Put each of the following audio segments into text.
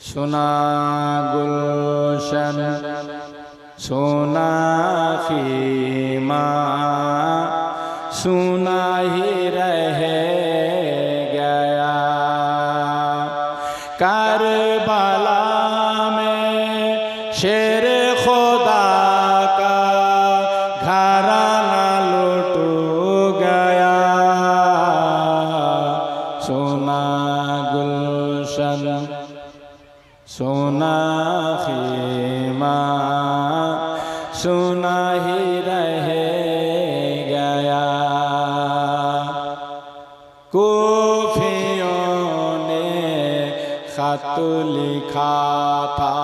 सुना गुलशन सुना खीमा सुना ही रह गया। करबला में शेर खुदा का घराना लुट गया। सुना गुलशन सुना खीमा सुना ही रह गया। कूफियों ने खत लिखा था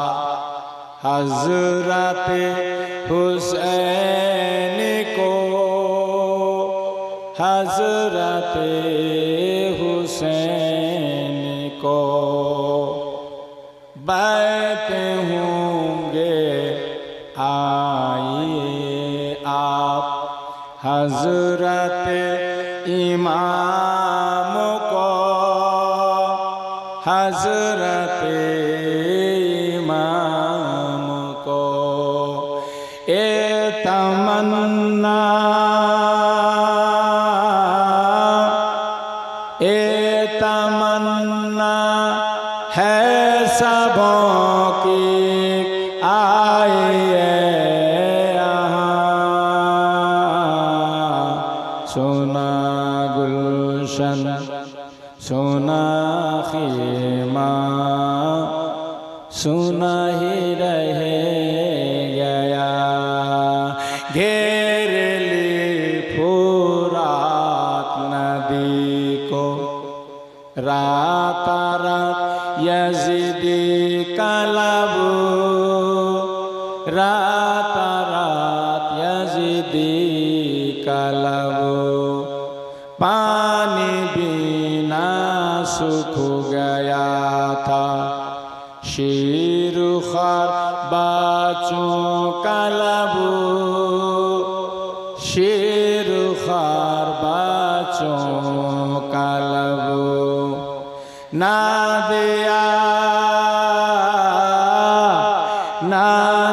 हज़रत हुसैन को, हज़रत हुसैन को। बैत होंगे आइए आप हज़रत इमाम को, हज़रत इमाम को। ए तमन्ना है सबों की आइए यहाँ। सुना गुलशन सुना खीमा सुना ही रह गया। घेर ली फुरात नदी को रात यज़ीदी कलबू, रात यज़ीदी कलबू। पानी बिना सूख गया था शीर खार बाचों का लबू, शीर खार बाचों का लबू। ना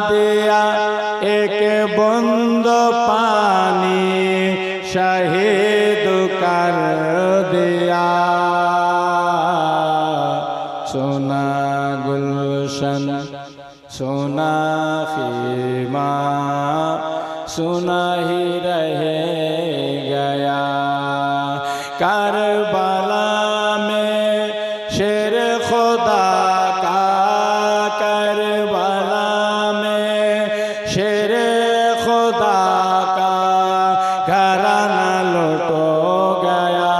दिया एक बूंद पानी शहीद कर दिया। सुना गुलशन सुना खीमा सुना ही रह गया। करबला में शेर खुदा का, करबला में शेर खुदा का घराना लुट गया।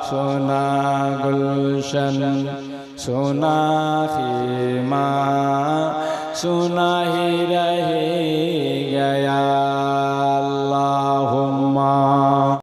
सुना गुलशन सुना खीमा सुना ही रह